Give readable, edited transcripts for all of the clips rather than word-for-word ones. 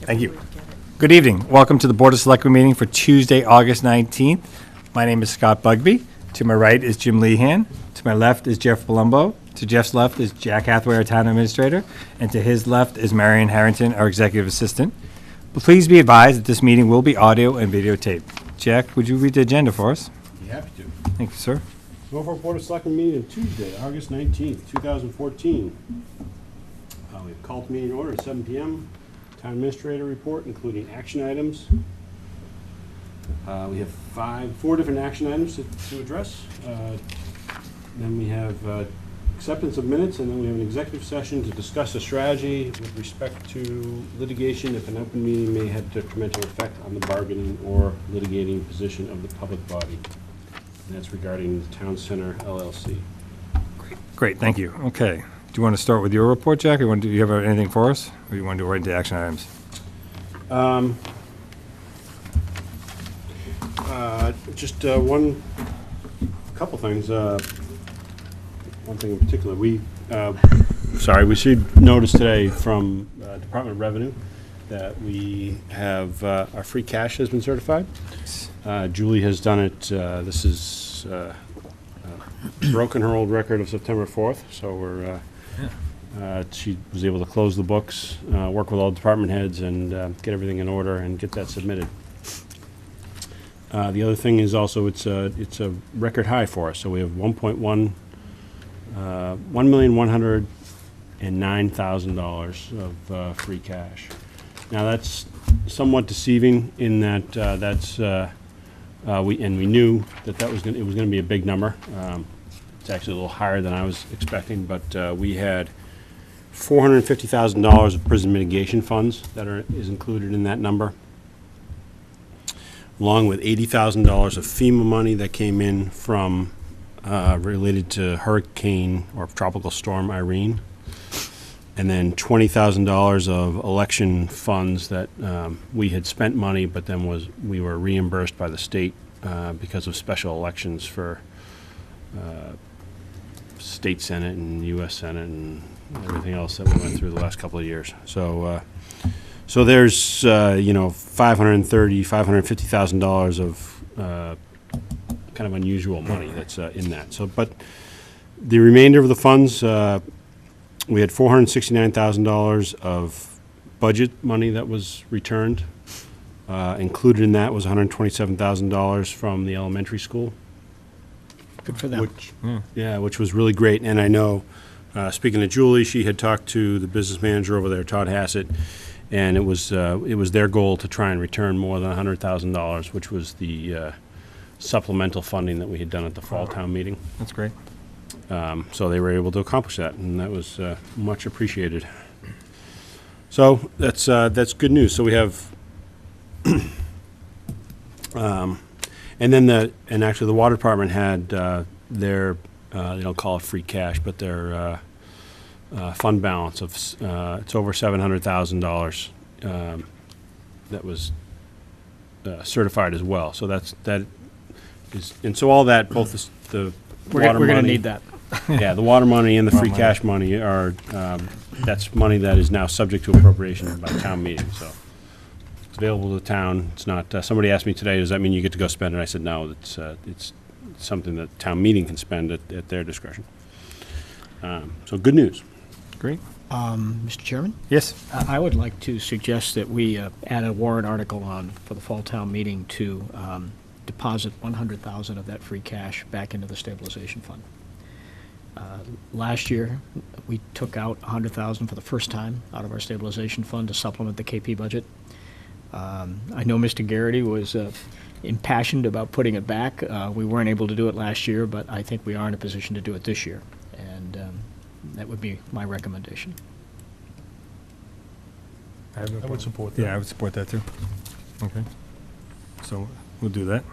Thank you. Good evening. Welcome to the Board of Selectmen meeting for Tuesday, August 19th. My name is Scott Bugby. To my right is Jim Lehan. To my left is Jeff Palumbo. To Jeff's left is Jack Hathaway, our town administrator. And to his left is Marion Harrington, our executive assistant. Please be advised that this meeting will be audio and videotaped. Jack, would you read the agenda for us? Be happy to. Thank you, sir. Norfolk Board of Selectmen meeting on Tuesday, August 19th, 2014. We have called the meeting order at 7 p.m. Town administrator report, including action items. We have four different action items to address. Then we have acceptance of minutes, and then we have an executive session to discuss a strategy with respect to litigation if an open meeting may have detrimental effect on the bargaining or litigating position of the public body. And that's regarding the Town Center LLC. Great, thank you. Okay. Do you want to start with your report, Jack? Or do you have anything for us? Or do you want to do right into action items? Just couple things. One thing in particular, we received notice today from Department of Revenue that we have our free cash has been certified. Julie has done it. This is broken her old record of September 4th, so we're. She was able to close the books, work with all department heads, and get everything in order and get that submitted. The other thing is also it's a record high for us. So we have $1,109,000 of free cash. Now that's somewhat deceiving in that we knew that it was going to be a big number. It's actually a little higher than I was expecting, but we had $450,000 of prison mitigation funds that is included in that number, along with $80,000 of FEMA money that came in from related to Hurricane or Tropical Storm Irene, and then $20,000 of election funds that we had spent money, but then we were reimbursed by the state because of special elections for state Senate and U.S. Senate and everything else that we went through the last couple of years. So there's $550,000 of kind of unusual money that's in that. So, but the remainder of the funds, we had $469,000 of budget money that was returned. Included in that was $127,000 from the elementary school. Good for them. Which was really great. And I know, speaking to Julie, she had talked to the business manager over there, Todd Hassett, and it was their goal to try and return more than $100,000, which was the supplemental funding that we had done at the fall town meeting. That's great. So they were able to accomplish that, and that was much appreciated. So that's good news. So we have. And actually the water department had their, they don't call it free cash, but their fund balance of, it's over $700,000 that was certified as well. So that is, and so all that, both the water money. We're going to need that. Yeah, the water money and the free cash money are, that's money that is now subject to appropriation by town meeting, so. It's available to the town. It's not, somebody asked me today, does that mean you get to go spend it? I said, no, it's something that town meeting can spend at their discretion. So good news. Great. Mr. Chairman? Yes. I would like to suggest that we add a warrant article on for the fall town meeting to deposit $100,000 of that free cash back into the stabilization fund. Last year, we took out $100,000 for the first time out of our stabilization fund to supplement the KP budget. I know Mr. Garrity was impassioned about putting it back. We weren't able to do it last year, but I think we are in a position to do it this year, and that would be my recommendation. I would support that. Yeah, I would support that too. Okay. So we'll do that.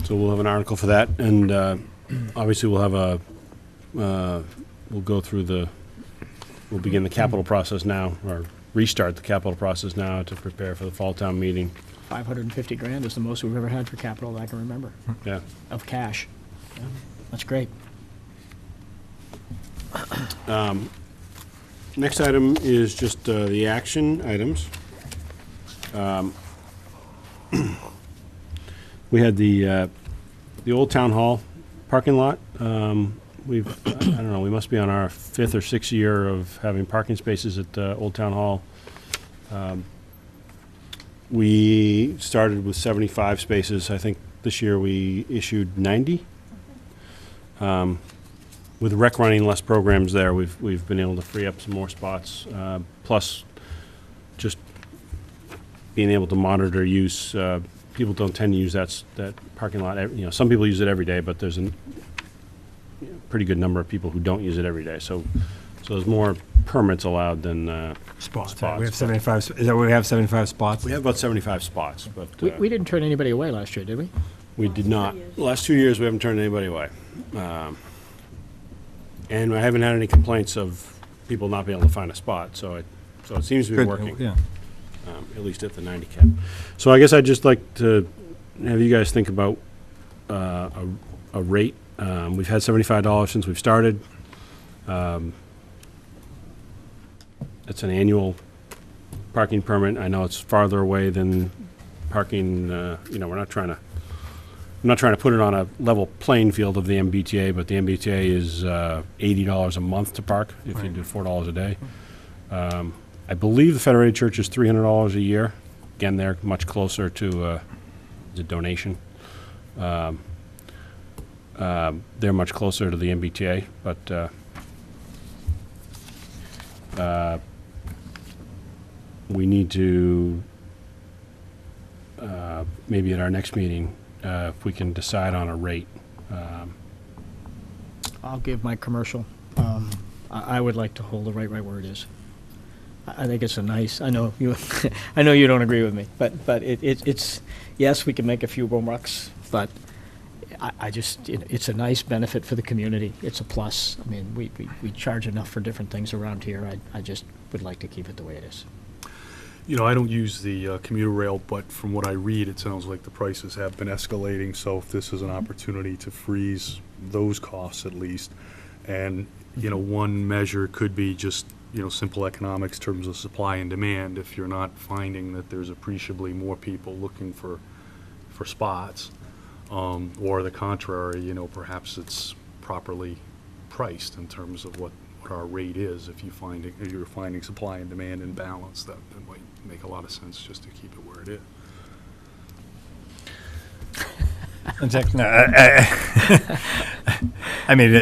So we'll have an article for that, and obviously we'll have we'll begin the capital process now, or restart the capital process now to prepare for the fall town meeting. $550,000 is the most we've ever had for capital that I can remember. Yeah. Of cash. Yeah, that's great. Next item is just the action items. We had the old town hall parking lot. I don't know, we must be on our 5th or 6th year of having parking spaces at Old Town Hall. We started with 75 spaces. I think this year we issued 90. With rec running less programs there, we've been able to free up some more spots. Plus, just being able to monitor use. People don't tend to use that parking lot. Some people use it every day, but there's a pretty good number of people who don't use it every day. So there's more permits allowed than Spots. spots. We have 75, is that what we have, 75 spots? We have about 75 spots, but We didn't turn anybody away last year, did we? we did not. The last 2 years, we haven't turned anybody away. And I haven't had any complaints of people not being able to find a spot, so it seems to be Good, working. yeah. At least at the 90 cap. So I guess I'd just like to have you guys think about a rate. We've had $75 since we've started. It's an annual parking permit. I know it's farther away than parking, we're not trying to put it on a level playing field of the MBTA, but the MBTA is $80 a month to park if you do $4 a day. I believe the Federated Church is $300 a year. Again, they're much closer to the donation. They're much closer to the MBTA, but we need to maybe at our next meeting, if we can decide on a rate. I'll give my commercial. I would like to hold the rate right where it is. I think it's a nice, I know you, I know you don't agree with me, but it's, yes, we can make a few bucks, but I just, it's a nice benefit for the community. It's a plus. I mean, we charge enough for different things around here. I just would like to keep it the way it is. I don't use the commuter rail, but from what I read, it sounds like the prices have been escalating. So if this is an opportunity to freeze those costs at least, and, one measure could be just, simple economics in terms of supply and demand. If you're not finding that there's appreciably more people looking for spots, or the contrary, perhaps it's properly priced in terms of what our rate is. If you're finding supply and demand in balance, that might make a lot of sense just to keep it where it is. No, I mean,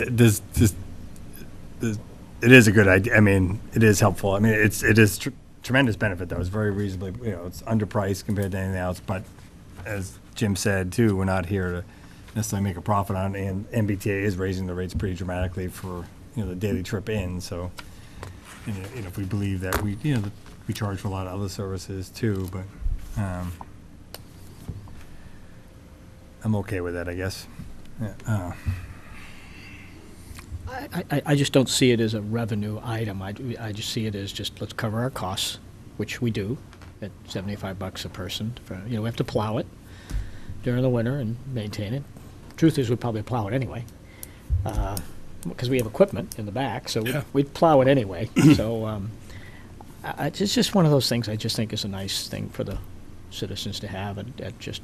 it is a good idea. I mean, it is helpful. I mean, it is tremendous benefit, though. It's very reasonably, it's underpriced compared to anything else. But as Jim said, too, we're not here to necessarily make a profit on it. And MBTA is raising the rates pretty dramatically for, the daily trip in. So, if we believe that we charge for a lot of other services, too. But I'm okay with that, I guess. Yeah. I just don't see it as a revenue item. I just see it as just, let's cover our costs, which we do at $75 a person. We have to plow it during the winter and maintain it. Truth is, we'd probably plow it anyway, because we have equipment in the back, so we'd plow it anyway. So it's just one of those things I just think is a nice thing for the citizens to have, and just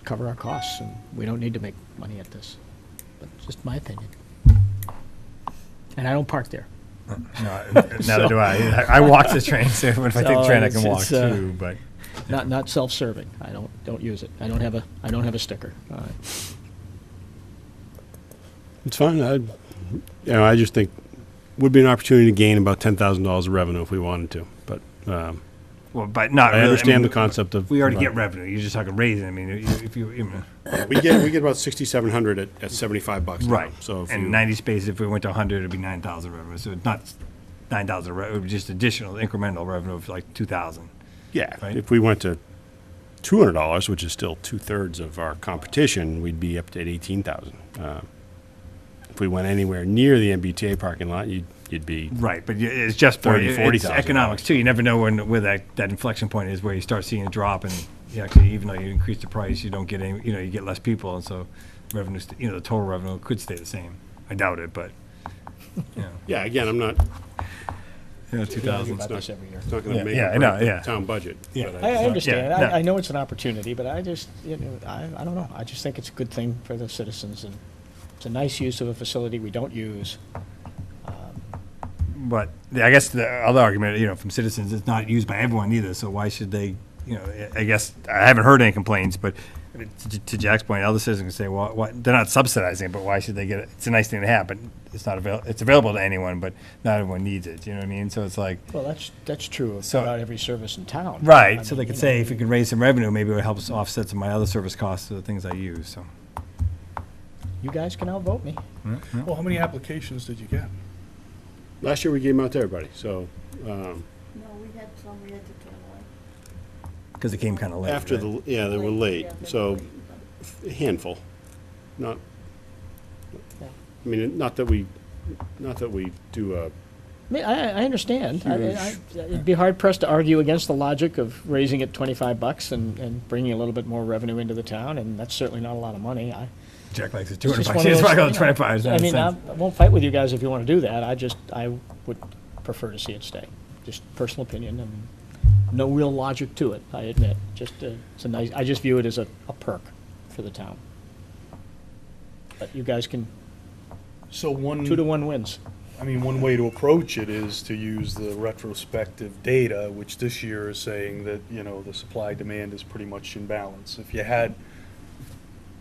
cover our costs, and we don't need to make money at this. But it's just my opinion. And I don't park there. No, neither do I. I walk the train, so if I take the train, I can walk too. But not self-serving. I don't use it. I don't have a sticker. It's fine. I just think would be an opportunity to gain about $10,000 of revenue if we wanted to. But but not. I really. understand the concept of. We already get revenue. You're just talking raising. I mean, if you we get about $6,700 at $75 now. right. So if and 90 spaces, if we went to 100, it'd be 9,000 revenue. So it's not 9,000 revenue. It would be just additional incremental revenue of like 2,000. yeah, right? if we went to $200, which is still 2/3 of our competition, we'd be up to $18,000. If we went anywhere near the MBTA parking lot, you'd be Right, but it's just for 30, it's 40,000 economics too. You never know where that inflection point is, where you start seeing a drop, and actually, even though you increase the price, you don't get any. You get less people, and so revenue, the total revenue could stay the same. I doubt it, but Yeah, again, I'm not. you know, We argue 2000s. about this every year. It's not going Yeah, to make yeah, or I know, break the yeah. town budget. Yeah. but I understand. Yeah, no. I know it's an opportunity, but I just, you know, I don't know. I just think it's a good thing for the citizens, and it's a nice use of a facility we don't use. But I guess the other argument, you know, from citizens, it's not used by everyone either, so why should they, you know, I guess, I haven't heard any complaints, but to Jack's point, other citizens can say, well, they're not subsidizing it, but why should they get it? It's a nice thing to have, but it's not it's available to anyone, but not everyone needs it, you know what I mean? So it's like, Well, that's true of So- about every service in town. right, I so mean, they you could know, say, if it can raise some revenue, maybe it helps offset some of my other service costs of the things I use, so. You guys can outvote me. Well, how many applications did you get? Last year, we gave them out to everybody, so No, we had some we had to turn away. Because it came kind of late. after right? yeah, they were late, Yeah, they so were late, a handful. Not, Yeah. I mean, not that we do a, I mean, I understand. Huge. It'd be hard pressed to argue against the logic of raising it $25 and bringing a little bit more revenue into the town, and that's certainly not a lot of money. Jack likes it It's 200 just bucks. one of It's those- probably you know, 25. I mean, I won't fight with you guys if you want to do that. I would prefer to see it stay. Just personal opinion, and no real logic to it, I admit. Just, it's a nice, I just view it as a perk for the town. But you guys can, So one. 2-to-1 wins. I mean, one way to approach it is to use the retrospective data, which this year is saying that, you know, the supply-demand is pretty much in balance. If you had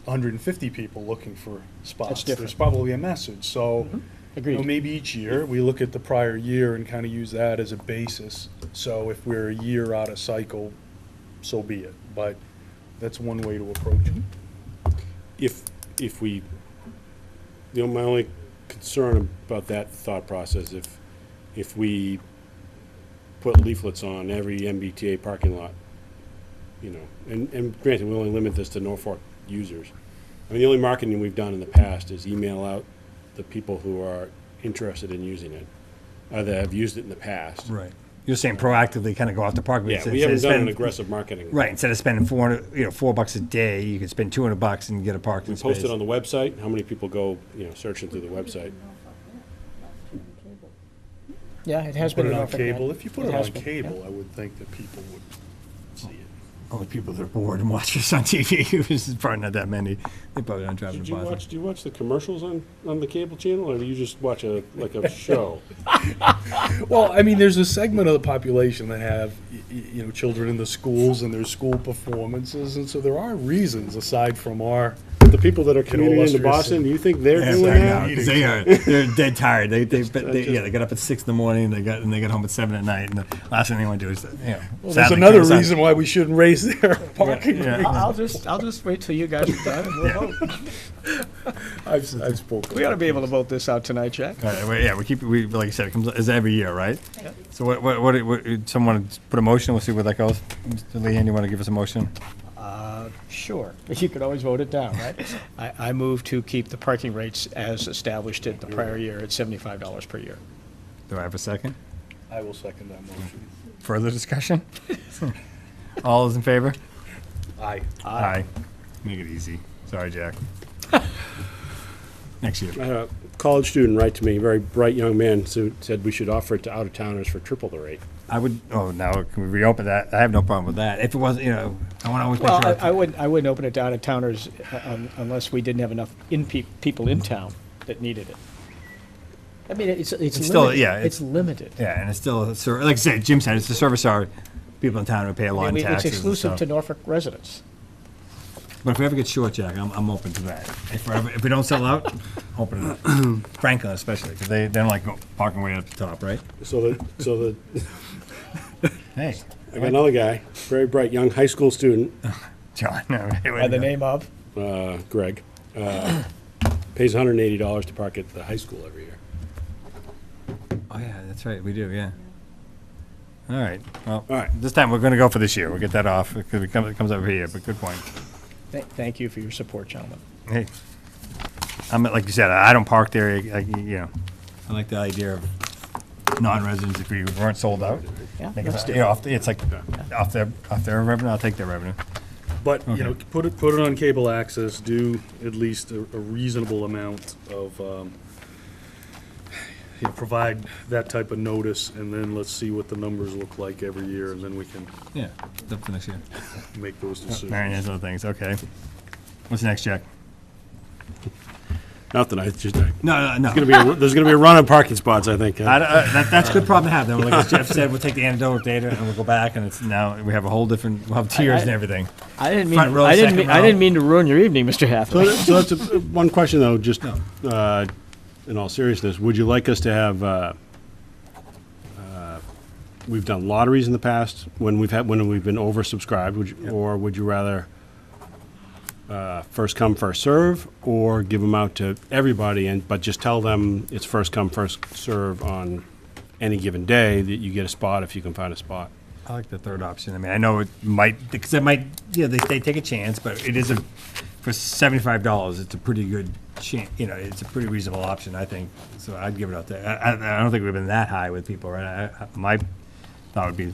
150 people looking for spots, different. there's probably a message. So, you know, Agreed. maybe each year, we look at the prior year and kind of use that as a basis. So if we're a year out of cycle, so be it. But that's one way to approach it. if we, you know, my only concern about that thought process, if we put leaflets on every MBTA parking lot, you know, and granted, we only limit this to Norfolk users. I mean, the only marketing we've done in the past is email out the people who are interested in using it, that have used it in the past. Right. You're saying proactively kind of go off the park. Yeah, we haven't done an aggressive marketing. Right, instead of spending $4 a day, you could spend $200 and get a parking We space. post it on the website, how many people go, you know, searching through the website? Yeah, it has Put been it an on offer. cable. If you put it has on been, cable, yeah. I would think that people would see it. Only people that are bored and watch this on TV, this is probably not that many. They probably don't drive Do to you Boston. do you watch the commercials on the cable channel, or do you just watch a show? Well, I mean, there's a segment of the population that have, you know, children in the schools and their school performances, and so there are reasons aside from our. The people that are commuting into illustrious Boston, do you think they're Yeah, doing sorry, that? no, 'cause they're dead tired. They got up at 6 in the morning. They got home at 7 at night, and the last thing they want to do is, you know. Well, there's sadly, another kill the sun. reason why we shouldn't raise their parking. Yeah. I'll just wait till you guys are done and we'll vote. I've spoken. We ought to be able to vote this out tonight, Jack. All right, well, yeah, we like I said, it comes it's every year, right? So what someone put a motion? We'll see where that goes. Mr. Lehan, you want to give us a motion? Sure, but you could always vote it down, right? I move to keep the parking rates as established in the prior year at $75 per year. Do I have a second? I will second that motion. Further discussion? All those in favor? Aye. Aye. Make it easy. Sorry, Jack. Next year. I had a college student write to me, very bright young man, said we should offer it to out-of-towners for triple the rate. I would. Oh, now can we reopen that? I have no problem with that. If it wasn't, you know, I want to always make Well, sure. I wouldn't open it down to towners unless we didn't have enough people in town that needed it. I mean, it's still- limited. yeah, It's limited. Yeah, and it's still like I said, Jim said, it's a service our people in town would pay a lot I in mean, taxes. it's exclusive and to stuff. Norfolk residents. But if we ever get short, Jack, I'm open to that. If we don't sell out, open it up. Franklin especially, because they don't like parking way up the top, right? So the Hey, I got another guy, very bright young high school student, John. No, wait, By the no. name of? Greg, pays $180 to park at the high school every year. Oh yeah, that's right. We do. Yeah. All right. Well, All right. this time we're going to go for this year. We'll get that off because it comes over here. But good point. Thank you for your support, gentlemen. Hey, like you said, I don't park there. I like the idea of non-residents if we weren't sold out. Yeah, Make it, let's do you know, it's like off their revenue. I'll take their revenue. But, Okay. you know, put it on cable access, do at least a reasonable amount of, provide that type of notice, and then let's see what the numbers look like every year, and then we can Yeah, up to next year. make those decisions. Marion has other things, okay. What's next, Jack? Nothing, I just, No. there's gonna be a run of parking spots, I think. That's a good problem to have, then, like as Jeff said, we'll take the anecdotal data and we'll go back, and it's now, we have a whole different, we'll have tiers and everything. I didn't mean, Front row, I didn't second mean, I row. didn't mean to ruin your evening, Mr. Hathaway. So that's one question, though, just in all seriousness. Would you like us to have, we've done lotteries in the past when we've been oversubscribed, or would you rather first come, first serve, or give them out to everybody, but just tell them it's first come, first serve on any given day, that you get a spot if you can find a spot? I like the third option. I mean, I know it might, because it might, they take a chance, but it is for $75, it's a pretty good chance, it's a pretty reasonable option, I think. So I'd give it out there. I don't think we've been that high with people, right? My thought would be,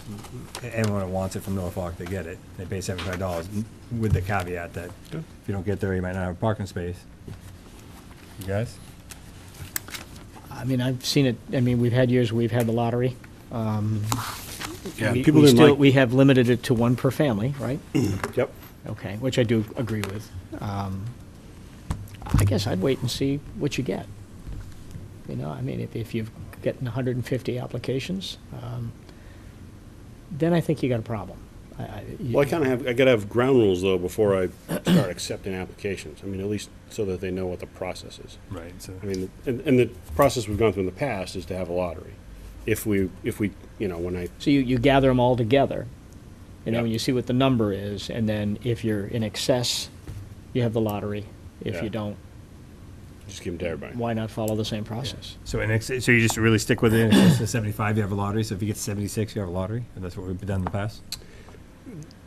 anyone that wants it from Norfolk, they get it. They pay $75 with the caveat that if you don't get there, you might not have a parking space. You guys? I mean, I've seen it, I mean, we've had years where we've had the lottery. Yeah, We- people we didn't still- like. We have limited it to one per family, right? Yep. Okay, which I do agree with. I guess I'd wait and see what you get. I mean, if you've gotten 150 applications, then I think you got a problem. Well, I gotta have ground rules, though, before I start accepting applications. I mean, at least so that they know what the process is. Right. So I mean, and the process we've gone through in the past is to have a lottery. If we, when I, So you gather them all together, and Yeah. then you see what the number is, and then if you're in excess, you have the lottery. If Yeah. you don't, just give them to everybody. why not follow the same process? so so you just really stick with it. In excess of 75, you have a lottery. So if you get 76, you have a lottery, and that's what we've done in the past.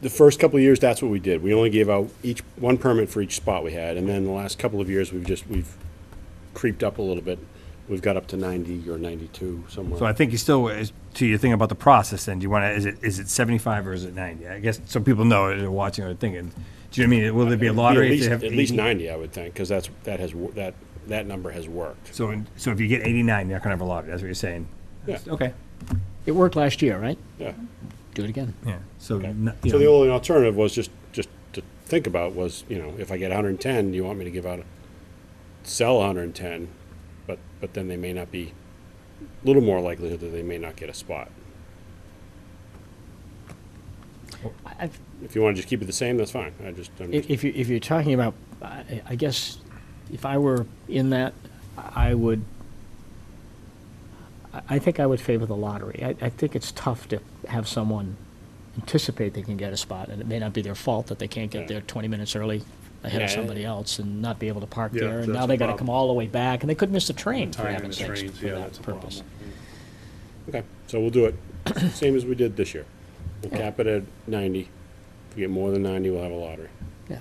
The first couple of years, that's what we did. We only gave out one permit for each spot we had, and then the last couple of years, we've creeped up a little bit. We've got up to 90 or 92 somewhere. So I think you still, to your thing about the process, then, do you want to, is it 75 or is it 90? I guess so people know it, they're watching or thinking. Do you know what I mean? Will there be a lottery if they have At least 80? 90, I would think, because that number has worked. So if you get 89, you're not going to have a lottery. That's what you're saying. Yeah. Okay. It worked last year, right? Yeah. Do it again. Yeah. So, Okay. you So the know, only alternative was just to think about was, if I get 110, do you want me to sell 110, but then they may not be, a little more likelihood that they may not get a spot. I've- If you want to just keep it the same, that's fine. I'm just If you're talking about, I guess, if I were in that, I think I would favor the lottery. I think it's tough to have someone anticipate they can get a spot, and it may not be their fault that they can't get Yeah. there 20 minutes early ahead of Yeah. somebody else and not be able to park Yeah, there, and that's now a they gotta problem. come all the way back, and they could miss the train, for Timing heaven's the sakes, trains, for yeah, that that's a purpose. problem. Okay, so we'll do it same as we did this year. We'll cap it at 90. If we get more than 90, we'll have a lottery. Yeah.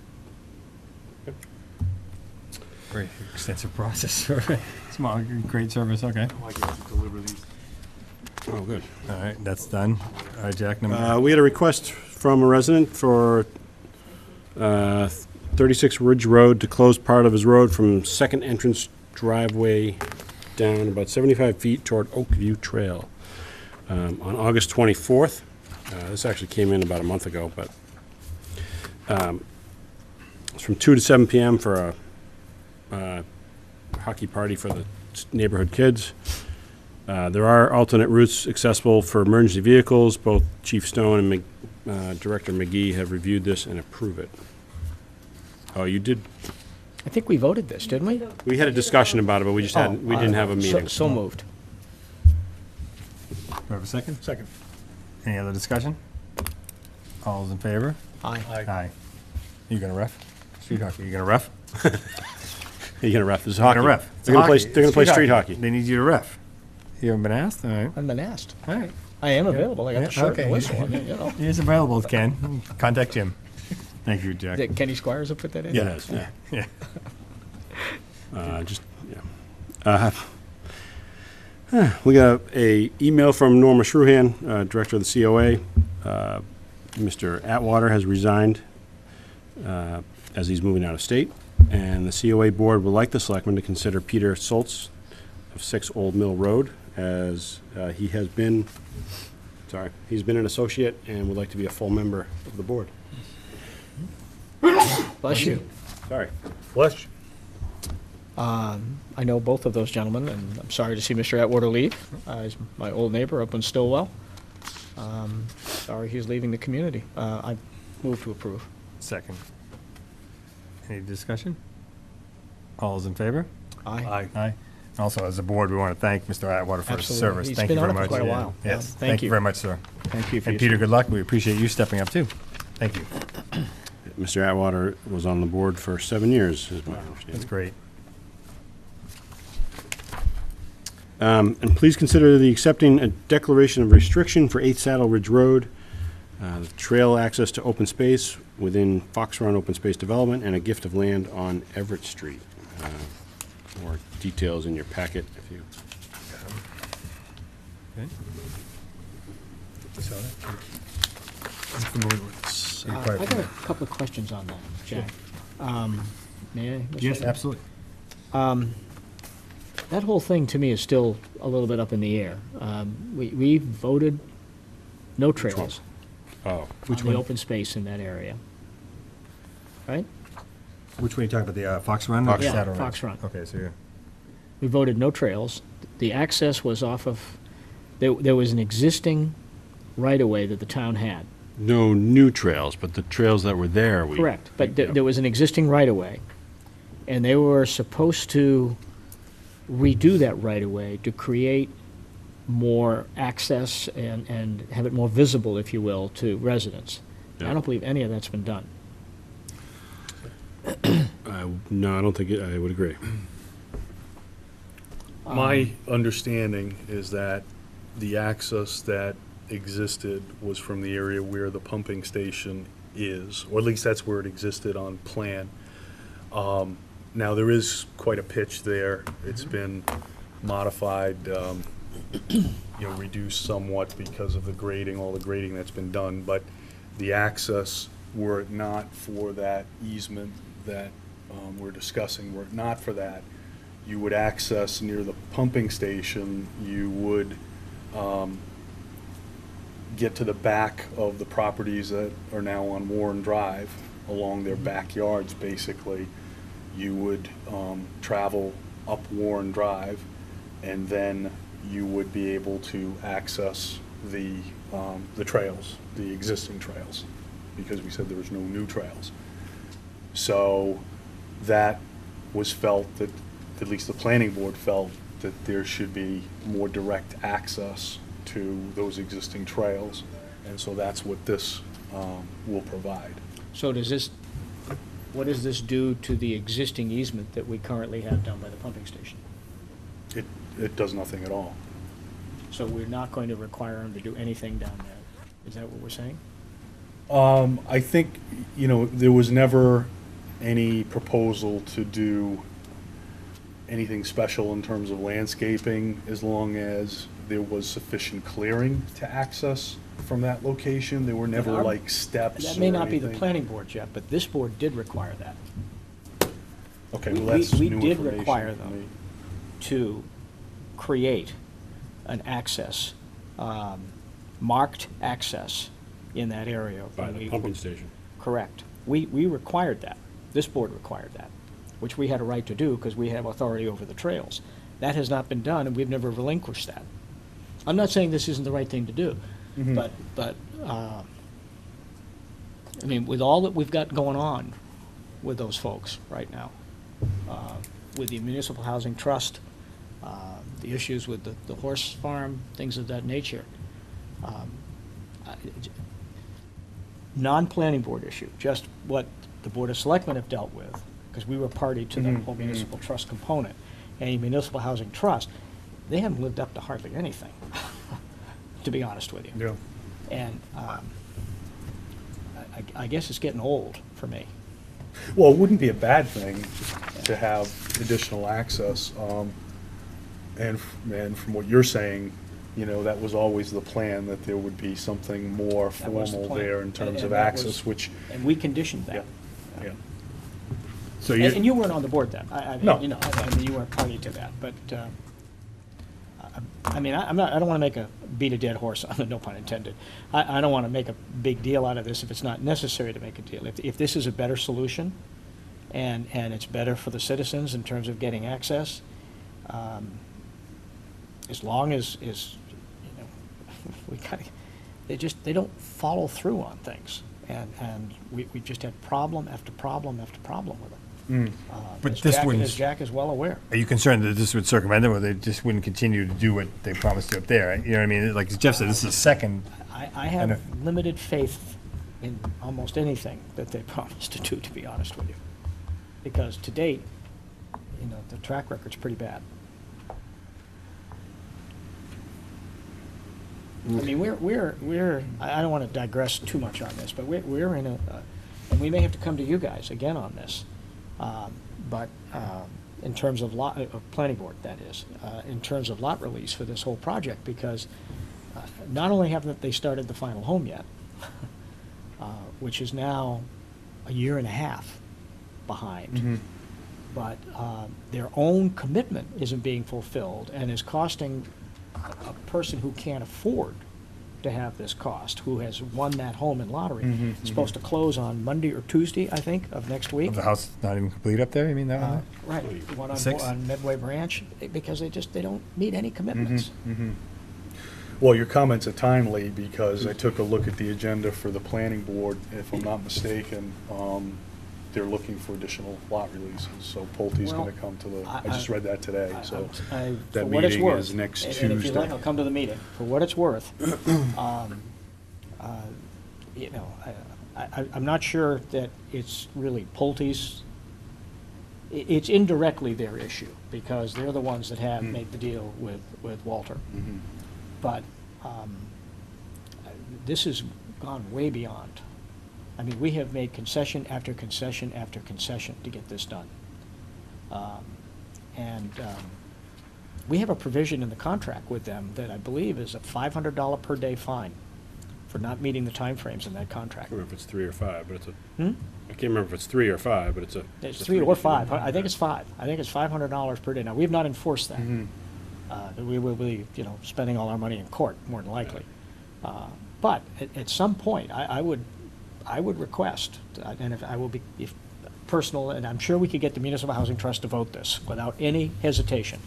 very extensive process. Small, great service. Okay. I get to deliver these. Oh, good. All right, that's done. All right, Jack, number. We had a request from a resident for 36 Ridge Road to close part of his road from second entrance driveway down about 75 feet toward Oakview Trail. On August 24th, this actually came in about a month ago, but it's from 2 to 7 p.m. for a hockey party for the neighborhood kids. There are alternate routes accessible for emergency vehicles. Both Chief Stone and Director McGee have reviewed this and approve it. Oh, you did? I think we voted this, didn't we? We had a discussion about it, but we just hadn't, we didn't have a meeting. So moved. Do I have a second? Second. Any other discussion? All those in favor? Aye. Aye. You gonna ref? Street hockey. You gonna ref? You're gonna ref, this is You're hockey. gonna ref. It's They're gonna play, hockey. they're gonna play street hockey. They need you to ref. You haven't been asked? All right. I've been asked. All right. I am available. I got Yeah, the shirt okay. and whistle. I mean, you know. He is available, Ken. Contact Jim. Thank you, Jack. Is it Kenny Squires who put that in? Yes, yeah. Yeah. Just, yeah. We got a email from Norma Shruhan, Director of the COA. Mr. Atwater has resigned as he's moving out of state, and the COA Board would like the Selectmen to consider Peter Soltz of 6 Old Mill Road, as he's been an associate and would like to be a full member of the board. Bless you. Sorry. Bless you. I know both of those gentlemen, and I'm sorry to see Mr. Atwater leave. He's my old neighbor up in Stillwell. Sorry he's leaving the community. I move to approve. Second. Any discussion? All those in favor? Aye. Aye. Also, as a board, we want to thank Mr. Atwater for his Absolutely. service. He's Thank been you very on it for much. quite a while. Yes, Yeah, thank you very much, sir. Thank you for And your Peter, good service. luck. We appreciate you stepping up, too. Thank you. Mr. Atwater was on the board for 7 years, is my That's understanding. great. And please consider the accepting a declaration of restriction for 8 Saddle Ridge Road, the trail access to open space within Fox Run Open Space Development, and a gift of land on Everett Street. More details in your packet if you. Okay. I'm familiar with this. You're quite I got a couple of questions on that, Jack. May I? Mr. Yes, Chairman? absolutely. That whole thing, to me, is still a little bit up in the air. We voted no trails Oh, Which on the one? open space in that area. Right? Which one are you talking about, the Fox Run? or the Yeah, Saddle Ridge? Fox Run. Okay, so you're, We voted no trails. The access was off of, there was an existing right-of-way that the town had. no new trails, but the trails that were there, we. Correct, but Yeah. there was an existing right-of-way, and they were supposed to redo that right-of-way to create more access and have it more visible, if you will, to residents. I Yeah. don't believe any of that's been done. No, I don't think, I would agree. My understanding is that the access that existed was from the area where the pumping station is, or at least that's where it existed on plan. Now, there is quite a pitch there. It's been modified, reduced somewhat because of the grading, all the grading that's been done, but the access, were it not for that easement that we're discussing, were it not for that, you would access near the pumping station, you would get to the back of the properties that are now on Warren Drive, along their backyards, basically. You would travel up Warren Drive, and then you would be able to access the trails, the existing trails, because we said there was no new trails. So that was felt that, at least the planning board felt, that there should be more direct access to those existing trails, and so that's what this will provide. So what does this do to the existing easement that we currently have down by the pumping station? It does nothing at all. So we're not going to require them to do anything down there? Is that what we're saying? I think, there was never any proposal to do anything special in terms of landscaping, as long as there was sufficient clearing to access from that location. There were never Our- like steps That may or not be the anything. planning board yet, but this board did require that. Okay, we- well, that's we new did information require to them. me. To create an access, marked access in that area. By the pumping station. Correct. We required that. This board required that, which we had a right to do because we have authority over the trails. That has not been done, and we've never relinquished that. I'm not saying this isn't the right thing to do, but, I mean, with all that we've got going on with those folks right now, with the municipal housing trust, the issues with the horse farm, things of that nature, non-planning board issue, just what the Board of Selectmen have dealt with, because we were party to the whole municipal trust component, and a municipal housing trust, they haven't lived up to hardly anything, to be honest with you. Yeah. And I guess it's getting old for me. Well, it wouldn't be a bad thing to have additional access. And from what you're saying, that was always the plan, that there would be something more That was the formal plan. there in terms And of that was- access, which, And we conditioned that. yeah. so And you, you weren't on the board then. No. I mean, you weren't party to that, but mean, I don't want to beat a dead horse, no pun intended. I don't want to make a big deal out of this if it's not necessary to make a deal. If this is a better solution, and it's better for the citizens in terms of getting access, as long as you know, we gotta, they don't follow through on things, and we just had problem after problem after problem with it. But As this Jack- wouldn't- as Jack is well aware. Are you concerned that this would circumvent them, or they just wouldn't continue to do what they promised to up there? You know what I mean? Like Jeff said, this is the second. I have limited faith in almost anything that they promise to do, to be honest with you. Because to date, you know, the track record's pretty bad. I mean, I don't want to digress too much on this, but we're in and we may have to come to you guys again on this. But in terms of lot, planning board, that is, in terms of lot release for this whole project, because not only haven't they started the final home yet, which is now a year and a half behind, but their own commitment isn't being fulfilled and is costing a person who can't afford to have this cost, who has won that home in lottery. It's supposed to close on Monday or Tuesday, I think, of next week. Of the house not even complete up there, you mean that one? Right, one Six? on Medway Branch, because they don't meet any commitments. Well, your comments are timely because I took a look at the agenda for the planning board. If I'm not mistaken, they're looking for additional lot releases. So Pulte's Well, going to come to the, I- I just read that today, so For that what it's meeting worth, is next and if you Tuesday. like, I'll come to the meeting. For what it's worth, you know, I'm not sure that it's really Pulte's. It's indirectly their issue, because they're the ones that have made the deal with Walter. But this has gone way beyond. I mean, we have made concession after concession after concession to get this done. We have a provision in the contract with them that I believe is a $500 per day fine for not meeting the timeframes in that I contract. can't remember if it's 3 or 5, but it's a, Hmm? I can't remember if it's 3 or 5, but it's a. It's 3 or 5. I think it's 5. I think it's $500 per day. Now, we've not enforced that. We will be, you know, spending all our money in court, more than likely. But at some point, I would request, and if I will be if personal, and I'm sure we could get the Municipal Housing Trust to vote this without any hesitation.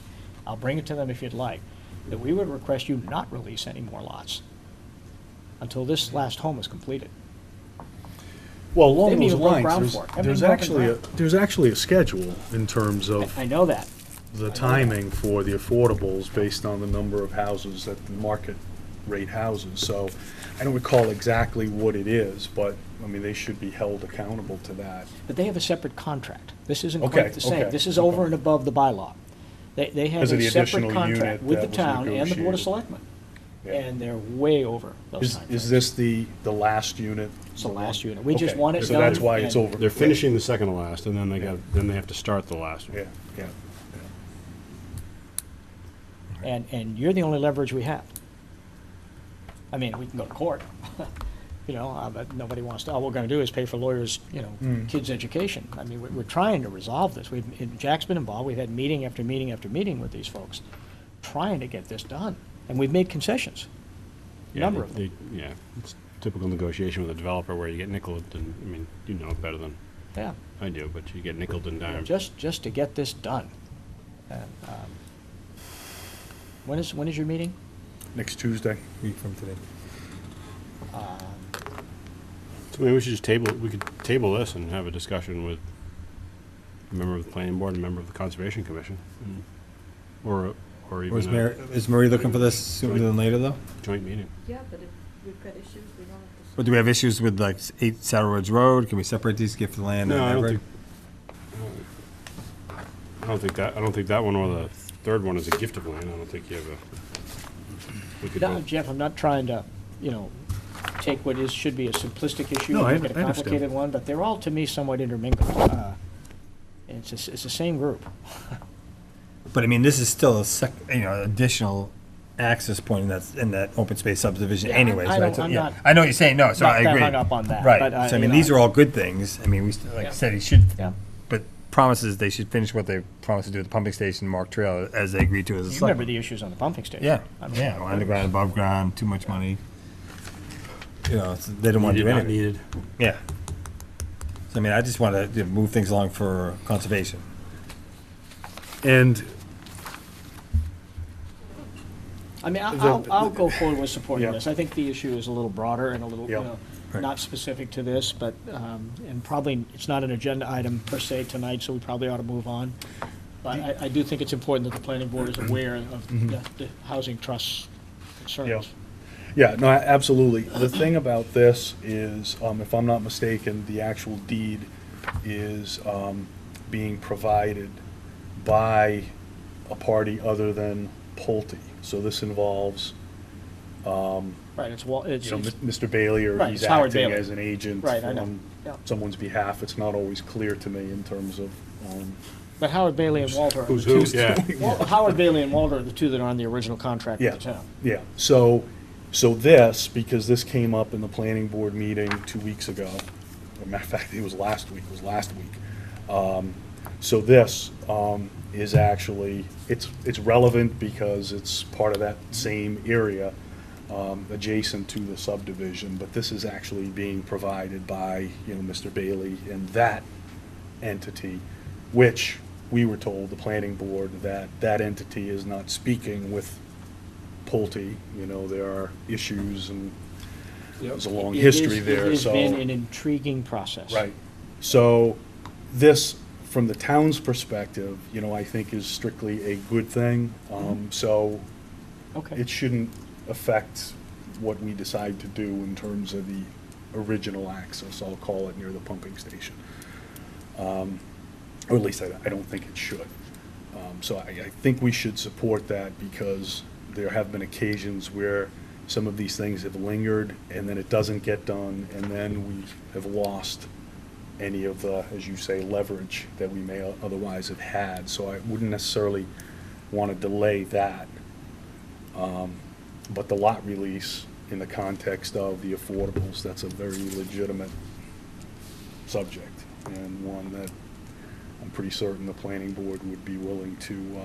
I'll bring it to them if you'd like, that we would request you not release any more lots until this last home is completed. Well, They along haven't those even broke lines, ground there's, for it. Haven't there's even broken actually ground. there's actually a schedule in terms of I know that. the timing for the affordables based on the number of houses at the market rate houses. So I don't recall exactly what it is, but, I mean, they should be held accountable to that. But they have a separate contract. This isn't Okay, quite the same. okay, This is okay. over and above the bylaw. They have Because of a the separate additional contract unit with the that was town and the Board of negotiated. Selectmen. Yeah. And they're way over those Is timeframes. this the last unit? It's the last unit. We just Okay, want it so done. that's why it's and- over. They're finishing the second to last, and then then they have to start the last one. Yeah, yeah. And you're the only leverage we have. I mean, we can go to court, you know, but nobody wants to, all we're gonna do is pay for lawyers, you know, kids' education. I mean, we're trying to resolve this. Jack's been involved. We've had meeting after meeting after meeting with these folks, trying to get this done. And we've made concessions, a number of them. Yeah, it's typical negotiation with a developer where you get nickeled, and, I mean, you know it better than Yeah, I do, but you get nickeled and dimed. just to get this done. And, when is your meeting? Next Tuesday. Week from today. So maybe we should just we could table this and have a discussion with a member of the planning board and a member of the conservation commission. Or even Is Marie looking for this sooner than later, though? a joint meeting. Yeah, but if we've got issues, we don't have to. Or do we have issues with like 8 Saddle Ridge Road? Can we separate these, gift the land? No, and I don't Everett? think, I don't think that one or the third one is a gift of land. I don't think you have we could No, both- Jeff, I'm not trying to, you know, take what should be a simplistic issue No, and make it I a understand. complicated one, but they're all, to me, somewhat intermingled. It's the same group. But I mean, this is still additional access point in that open space subdivision Yeah, anyways, I right? don't- So, I'm yeah. not- I know what you're saying, no, so not I that agree. hung up on that, Right, but, so I you mean, know, these are all good things. I mean, like Yeah. I said, he should, Yeah. but promises they should finish what they promised to do at the pumping station, Mark Trail, as they agreed to as a You remember selectmen. the issues on the pumping station? Yeah, I mean, yeah, underground, above ground, too much money. You know, they don't want to do Needed, not anything. needed. Yeah. So, I mean, I just want to move things along for conservation. And I mean, The- I'll go forward with supporting Yeah. this. I think the issue is a little broader and a little, Yeah. Right. not specific to this, but, and probably, it's not an agenda item per se tonight, so we probably ought to move on. But I do think it's important that the planning board is aware of the housing trust's concerns. Yeah, no, absolutely. The thing about this is, if I'm not mistaken, the actual deed is being provided by a party other than Pulte. So this involves, Right, it's, it's, you know, Mr. Bailey, or Right, he's it's Howard acting Bailey. as an agent Right, I know. on Yeah. someone's behalf. It's not always clear to me in terms of, but Howard Bailey and Walter are the Who's two. who? Yeah. Howard Bailey and Walter are the two that are on the original contract with the Yeah. town. yeah. So this, because this came up in the planning board meeting 2 weeks ago, as a matter of fact, it was last week, So this is actually, it's relevant because it's part of that same area adjacent to the subdivision, but this is actually being provided by, you know, Mr. Bailey and that entity, which we were told, the planning board, that that entity is not speaking with Pulte. You know, there are issues and there's a long history there, It so. has been an intriguing process. Right. So this, from the town's perspective, you know, I think is strictly a good thing. So Okay. it shouldn't affect what we decide to do in terms of the original access, I'll call it, near the pumping station. Or at least I don't think it should. So I think we should support that, because there have been occasions where some of these things have lingered, and then it doesn't get done, and then we have lost any of the, as you say, leverage that we may otherwise have had. So I wouldn't necessarily want to delay that. But the lot release, in the context of the affordables, that's a very legitimate subject, and one that I'm pretty certain the planning board would be willing to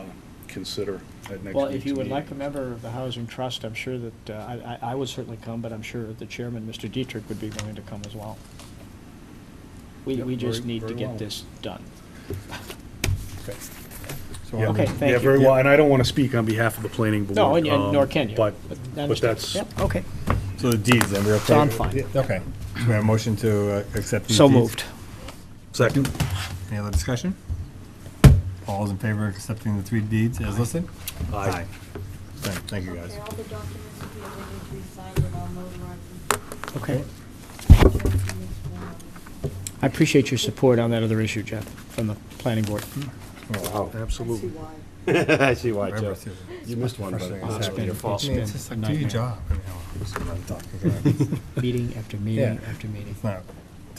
consider at next Well, week's if you would meeting. like a member of the Housing Trust, I'm sure that, I would certainly come, but I'm sure that the chairman, Mr. Dietrich, would be willing to come as well. We just need to very get well. this done. So Yeah, Okay, thank yeah, you. very well, and I don't want to speak on behalf of the planning board. No, and nor can you. But understood. that's, Yep, okay. So the deeds, then we're okay? So I'm fine. Okay. So we have a motion to accept these So deeds? moved. second. Any other discussion? All is in favor of accepting the 3 deeds as listed? Aye. Thank you, guys. Okay, all the documents appear, they need to be signed and I'll notarize them. Okay. Jeff needs one. I appreciate your support on that other issue, Jeff, from the planning board. Wow. Absolutely. I see why, Remember, Jeff. too. You missed one, but Frustrating. it's It's not been- your fault. it's I mean, been it's just a like, do your nightmare. job. I mean, I'm talking. Meeting after meeting Yeah. after meeting. It's not.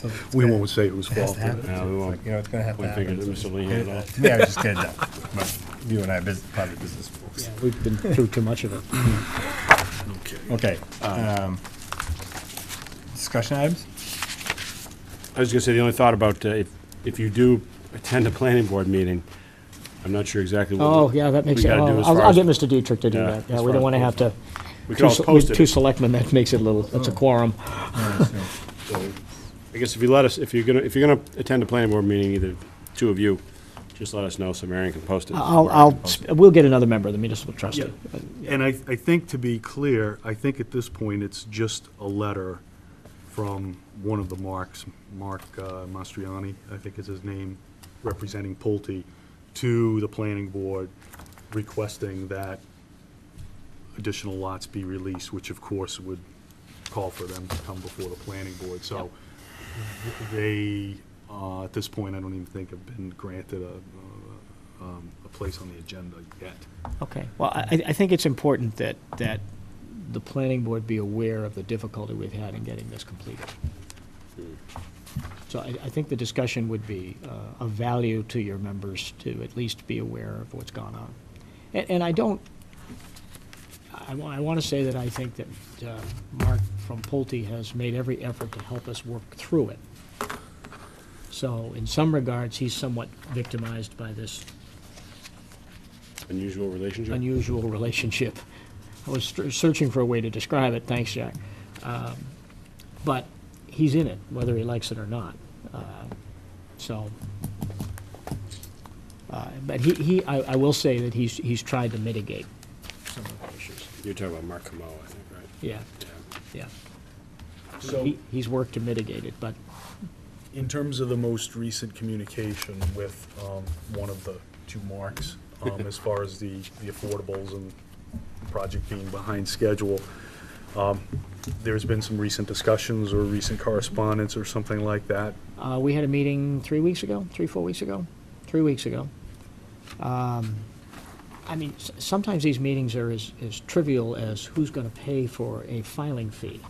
it's We gonna- won't say whose It has fault to it happen. is. No, we won't. You know, it's gonna have to We happen. figured Mr. Leahy had it all. To me, I was just get it done. But you and I are probably business folks. Yeah, we've been through too much of it. Okay. Discussion items? I was gonna say, the only thought about, if you do attend a planning board meeting, I'm not sure exactly what. Oh, yeah, that makes we it, gotta do as I'll far I'll as- get Mr. Dietrich to do Yeah, that. Yeah, as we far don't as want to have to, We can always post it. two selectmen, that makes it a little, that's a quorum. So, I guess if you let us, if you're gonna attend a planning board meeting, either two of you, just let us know so Marion can post it. We'll get another member of the municipal trustee. And I think, to be clear, I think at this point, it's just a letter from one of the Marks, Mark Mastriani, I think is his name, representing Pulte, to the planning board requesting that additional lots be released, which of course would call for them to come before the planning board. So they, at this point, I don't even think have been granted a place on the agenda yet. Okay, well, I think it's important that the planning board be aware of the difficulty we've had in getting this completed. So I think the discussion would be of value to your members to at least be aware of what's gone on. And I don't, I want to say that I think that Mark from Pulte has made every effort to help us work through it. So in some regards, he's somewhat victimized by this Unusual relationship? unusual relationship. I was searching for a way to describe it, thanks, Jack. But he's in it, whether he likes it or not. So, but I will say that he's tried to mitigate some of the issues. You're talking about Mark Camo, I think, right? Yeah, Yeah. yeah. So, He's worked to mitigate it, but in terms of the most recent communication with one of the two Marks, as far as the affordables and project being behind schedule, there's been some recent discussions or recent correspondence or something like that. we had a meeting 3 weeks ago, 4 weeks ago, 3 weeks ago. I mean, sometimes these meetings are as trivial as who's going to pay for a filing fee,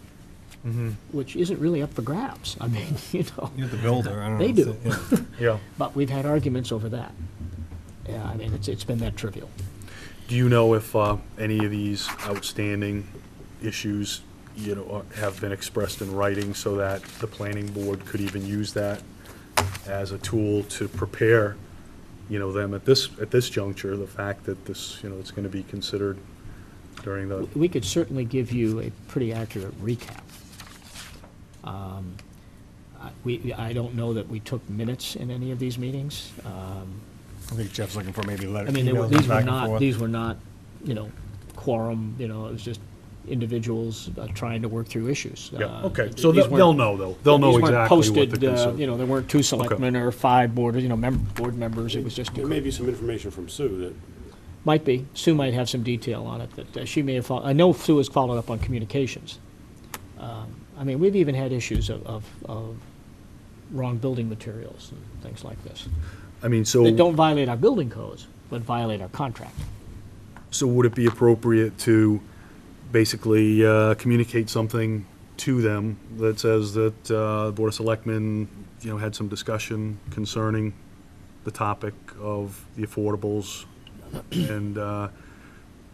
which isn't really up for grabs. I mean, you know. You're the builder, I don't know. They do. Yeah. Yeah. But we've had arguments over that. Yeah, I mean, it's been that trivial. Do you know if any of these outstanding issues, you know, have been expressed in writing so that the planning board could even use that as a tool to prepare, you know, them at this juncture, the fact that this, you know, it's going to be considered during the, We could certainly give you a pretty accurate recap. I don't know that we took minutes in any of these meetings. I think Jeff's looking for maybe letter. I mean, emails these were not, you know, quorum, you know, it was just individuals trying to work through issues. yeah, okay. So these they'll weren't- know, though. They'll know these weren't exactly what posted, the concern. you know, there weren't 2 selectmen or 5 board, you know, board members, it was just, There may be some information from Sue that, might be, Sue might have some detail on it, that she may have, I know Sue has followed up on communications. I mean, we've even had issues of wrong building materials and things like this, I mean, so. that don't violate our building codes, but violate our contract. So would it be appropriate to basically communicate something to them that says that the Board of Selectmen, you know, had some discussion concerning the topic of the affordables and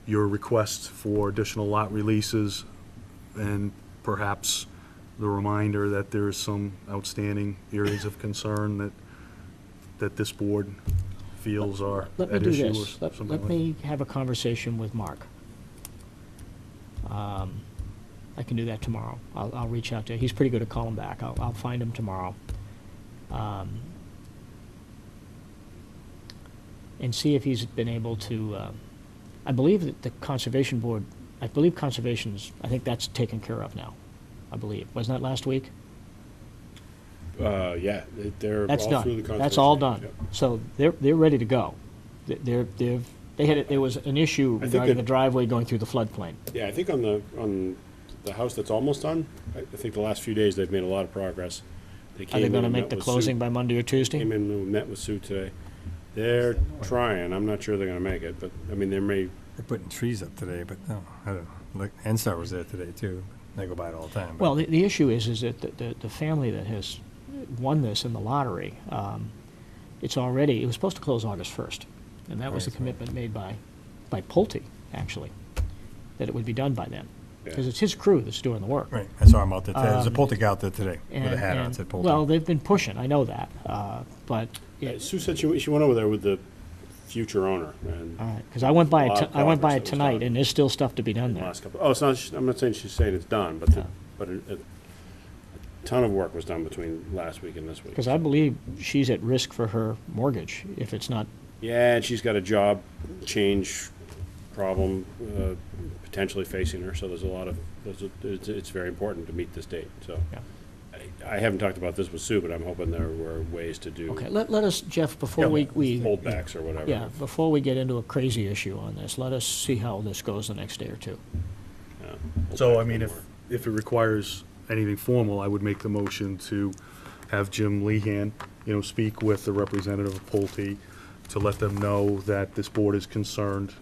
your request for additional lot releases, and perhaps the reminder that there is some outstanding areas of concern that this board feels are Let me at do issue or this. something Let like me have a conversation with Mark. I can do that tomorrow. I'll reach out to him. He's pretty good at calling back. I'll find him tomorrow. And see if he's been able to, I believe that the Conservation Board, I think that's taken care of now, I believe. Wasn't that last week? yeah, they're That's all through the done. conservation. That's all done. Yep. So they're ready to go. There was an issue I think regarding that- the driveway going through the floodplain. Yeah, I think on the house that's almost done, I think the last few days they've made a lot of progress. Are came they in gonna and make met the with Sue. closing by Monday or Tuesday? Came in and met with Sue today. They're trying. I'm not sure they're gonna make it, but, I mean, there may, They're putting trees up today, but no, I don't know. Look, NSTAR was there today too. They go by it all the time. but- Well, the issue is that the family that has won this in the lottery, it was supposed to close August 1st. And that was the Right, right. commitment made by Pulte, actually, that it would be done by then. Yeah. Because it's his crew that's doing the work. Right, I saw him out there today. There's a Pulte out there today with a hat on, And- it said Pulte. Well, they've been pushing, I know that, but, Sue said she went over there with the future owner, and because I went by A lot it, of I went by progress it that was tonight, done. and there's still stuff to be done the there. last couple, oh, it's not, I'm not saying she's saying it's done, but, but a ton of work was done between last week and this week. Because I believe she's at risk for her mortgage if it's not, Yeah, and she's got a job change problem potentially facing her, so there's a lot of, it's very important to meet this date, so. Yeah. I haven't talked about this with Sue, but I'm hoping there were ways to do okay, let us, Jeff, before we holdbacks or whatever. yeah, before we get into a crazy issue on this, let us see how this goes the next day or two. Yeah, So, holdbacks I mean, no more. if it requires anything formal, I would make the motion to have Jim Lehan, you know, speak with the representative of Pulte to let them know that this board is concerned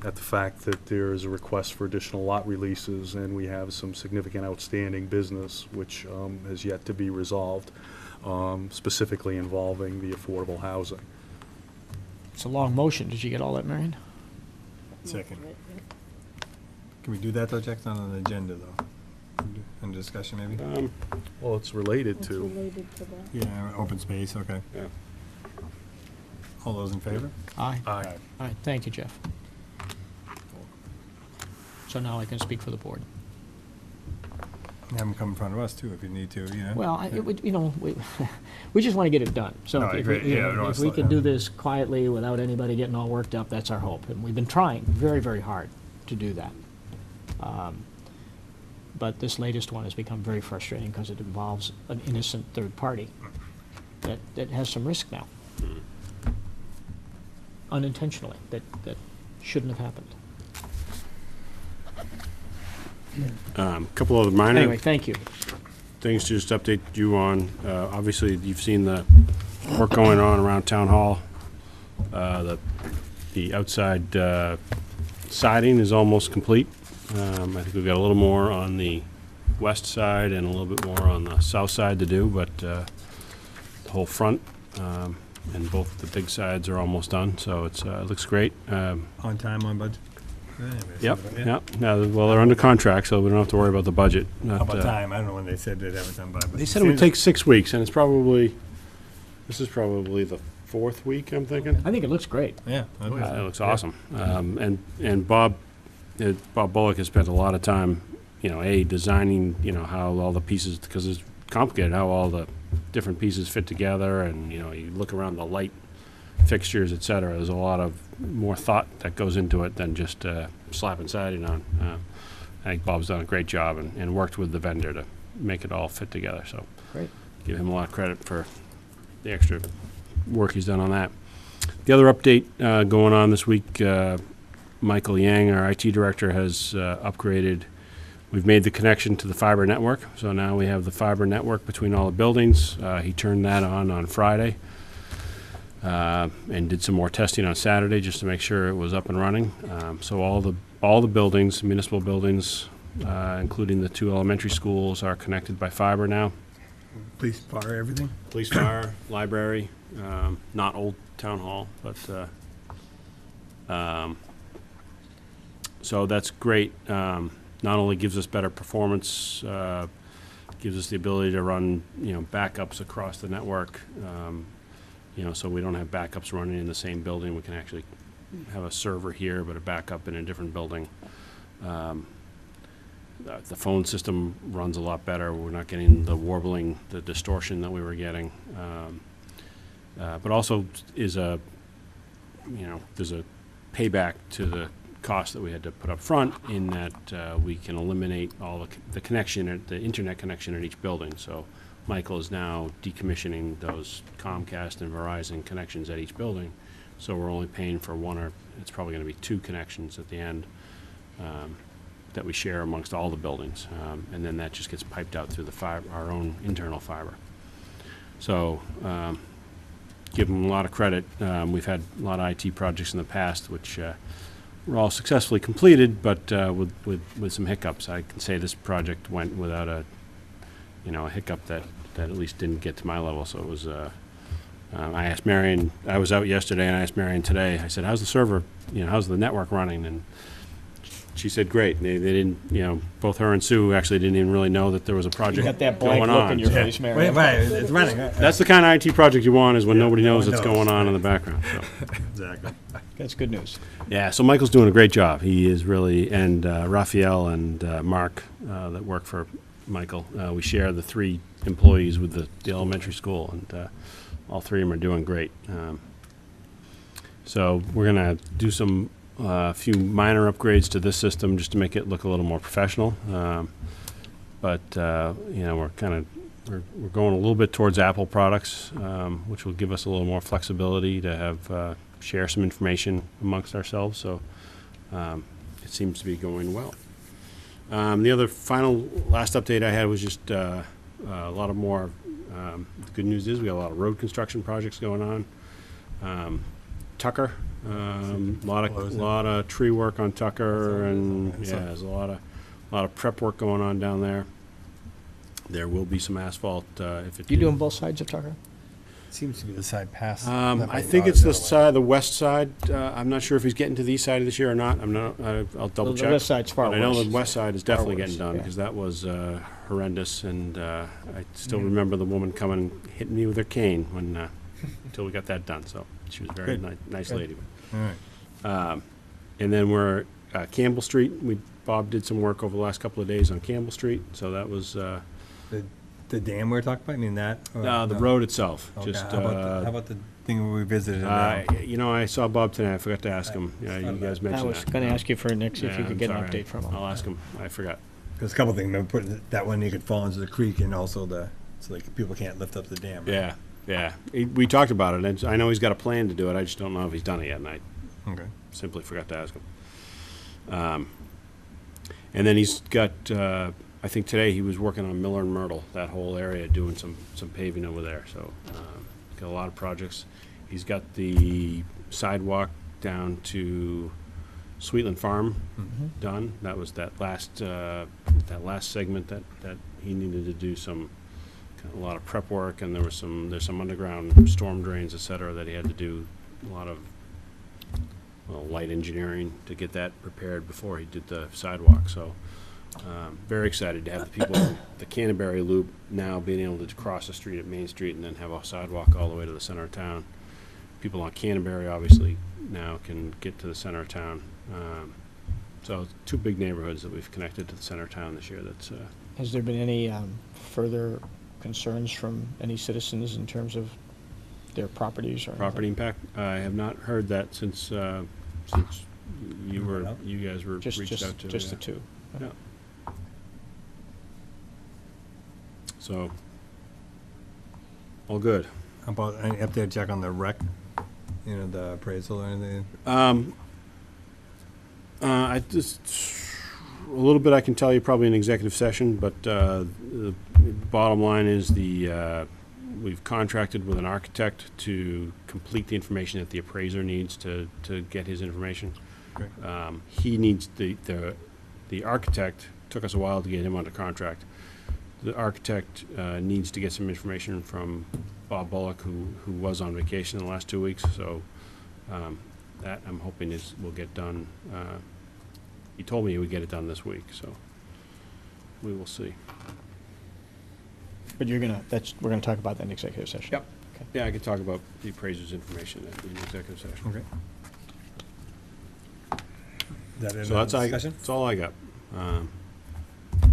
at the fact that there is a request for additional lot releases, and we have some significant outstanding business which has yet to be resolved, specifically involving the affordable housing. It's a long motion. Did you get all that, Marion? Second. Can we do that though, Jack? It's not on the agenda though. in discussion maybe? Well, it's related It's to, related to that. Yeah, open space, okay. Yeah. All those in favor? Aye. aye. All right, thank you, Jeff. So now I can speak for the board. Have them come in front of us too if you need to, you know? Well, it would, we just want to get it done. So No, I if we- agree. you Yeah, know, we don't wanna if we slow can do down. this quietly without anybody getting all worked up, that's our hope. And we've been trying very, very hard to do that. But this latest one has become very frustrating because it involves an innocent third party that has some risk now. Unintentionally, that shouldn't have happened. Couple of minor Anyway, thank you. things to just update you on. Obviously, you've seen the work going on around Town Hall. The outside siding is almost complete. I think we've got a little more on the west side and a little bit more on the south side to do, but the whole front and both the big sides are almost done, so it looks great. On time, on budget? Yep, yep. Yeah, well, they're under contract, so we don't have to worry about the budget. How But, about time? I don't know when they said they'd have it done by, but. They said it would take 6 weeks, and this is probably the 4th week, I'm thinking. I think it looks great. Yeah. okay. It looks awesome. And Bob Bullock has spent a lot of time, designing, how all the pieces, because it's complicated, how all the different pieces fit together, and, you look around the light fixtures, et cetera. There's a lot of more thought that goes into it than just slapping siding on. I think Bob's done a great job and worked with the vendor to make it all fit together, so. Great. Give him a lot of credit for the extra work he's done on that. The other update going on this week, Michael Yang, our IT director, has upgraded. We've made the connection to the fiber network, so now we have the fiber network between all the buildings. He turned that on Friday and did some more testing on Saturday just to make sure it was up and running. So all the buildings, municipal buildings, including the 2 elementary schools, are connected by fiber now. Police, fire, everything? Police, fire, library, not Old Town Hall, but, so that's great. Not only gives us better performance, gives us the ability to run, backups across the network, so we don't have backups running in the same building. We can actually have a server here, but a backup in a different building. The phone system runs a lot better. We're not getting the warbling, the distortion that we were getting. But also there's a payback to the cost that we had to put up front in that we can eliminate all the connection, the internet connection at each building. So Michael is now decommissioning those Comcast and Verizon connections at each building. So we're only paying for one, or it's probably going to be 2 connections at the end that we share amongst all the buildings. And then that just gets piped out through the fiber, our own internal fiber. So give them a lot of credit. We've had a lot of IT projects in the past which were all successfully completed, but with some hiccups. I can say this project went without a hiccup that at least didn't get to my level. So it was, I asked Marion, I was out yesterday and I asked Marion today, I said, how's the server, how's the network running? And she said, great. They didn't, both her and Sue actually didn't even really know that there was a project You got that going blank look on. in your face, Wait, Mary. right, it's running. That's the kind of IT project you want, is when nobody no knows one what's knows, going on in right. the background. So. Exactly. That's good news. Yeah, so Michael's doing a great job. He is really, and Raphael and Mark that work for Michael, we share the 3 employees with the elementary school, and all 3 of them are doing great. So we're going to do some few minor upgrades to this system just to make it look a little more professional. But we're we're going a little bit towards Apple products, which will give us a little more flexibility to have share some information amongst ourselves. So it seems to be going well. The other last update I had was just a lot of more. The good news is we got a lot of road construction projects going on. Tucker, lot of tree work on Tucker, and there's a lot of prep work going on down there. There will be some asphalt if it. You doing both sides of Tucker? Seems to be the side past. I think it's the side, the west side. I'm not sure if he's getting to the east side this year or not. I'll double The check. west side's far But I know worse. the west side is definitely worse, getting done, yeah. because that was horrendous, and I still remember the woman coming and hitting me with her cane when, until we got that done, so she was a very Good. nice Good. lady. All right. And then we're, Campbell Street, Bob did some work over the last couple of days on Campbell Street, so that was, The dam we're talking about, I mean that? or the no? road itself, Okay, just, how about the thing we visited? you know, I saw Bob today, I forgot to ask him. Yeah, you guys I mentioned that. was gonna ask you for next, if Yeah, you could I'm get an sorry. update from him. I'll ask him, I forgot. There's a couple things, remember putting that one you could fall into the creek and also so like people can't lift up the dam. Right? Yeah, yeah. We talked about it, and I know he's got a plan to do it, I just don't know if he's done it yet, and I Okay. simply forgot to ask him. And then he's got, I think today he was working on Miller and Myrtle, that whole area, doing some paving over there, so, he's got a lot of projects. He's got the sidewalk down to Sweetland Farm done. That was that last segment that he needed to do a lot of prep work, and there's some underground storm drains, et cetera, that he had to do a lot of, light engineering to get that prepared before he did the sidewalk, so, very excited to have the people in the Canterbury Loop now being able to cross the street at Main Street and then have a sidewalk all the way to the center of town. People on Canterbury obviously now can get to the center of town. So 2 big neighborhoods that we've connected to the center of town this year. That's Has there been any further concerns from any citizens in terms of their properties or property anything? impact. I have not heard that since you guys were reached out to. Just yeah. the two? Yeah. So, all good. How about any update, Jack, on the rec? You know, the appraisal or anything? I just a little bit I can tell you probably in executive session, but the bottom line is we've contracted with an architect to complete the information that the appraiser needs to get his information. Great. He needs the architect, took us a while to get him under contract. The architect needs to get some information from Bob Bullock, who was on vacation in the last 2 weeks, so that I'm hoping will get done. He told me he would get it done this week, so we will see. But we're gonna talk about that in executive session? Yep. Okay. Yeah, I could talk about the appraiser's information in the executive session. Okay. Is that it So on discussion? that's all I got.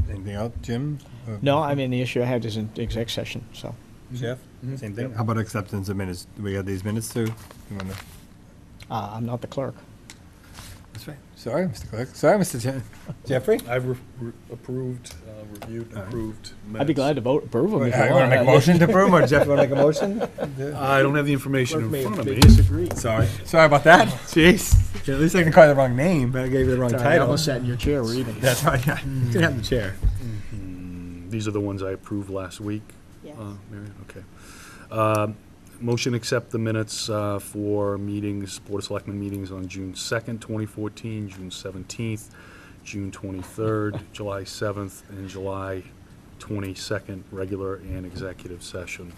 Anything else, Jim? No, I mean, the issue I had is in exec session, so. Jeff? Same thing? How about acceptance of minutes? Do we got these minutes too? You wanna- I'm not the clerk. That's right. Sorry, Mr. Clerk. Sorry, Mr. Jeffrey? I've approved, reviewed, All right. approved minutes. I'd be glad to approve them if you You want to make a want. motion to approve, or Jeff, you want to make a motion? I don't have the information in front of me. Disagree. Sorry. Sorry about that. Jeez. At least I can call you the wrong name, but I gave you the wrong Sorry, I title. almost sat in your chair reading. That's right, yeah. You can have the chair. These are the ones I approved last week. Yes. Mary, okay. Motion accept the minutes for meetings, Board of Selectmen meetings on June 2nd, 2014, June 17th, June 23rd, July 7th, and July 22nd, regular and executive session.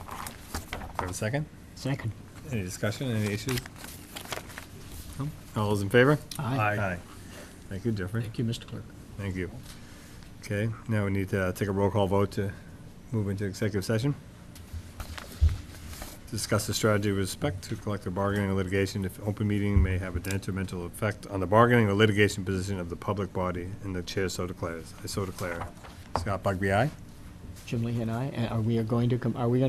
For a second. Second. Any discussion, any issues? No? All those in favor? Aye. Thank you, Jeffrey. Thank you, Mr. Clerk. Thank you. Okay, now we need to take a roll call vote to move into executive session. Discuss the strategy with respect to collective bargaining or litigation if open meeting may have a detrimental effect on the bargaining or litigation position of the public body, and the chair so declares. I so declare. Scott Bugby, aye? Jim Lee and I, and are we going to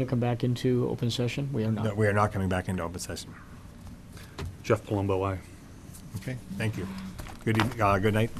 come back into open session? We are No, not. we are not coming back into open session. Jeff Palumbo, aye. Okay, thank you. Good evening, good night.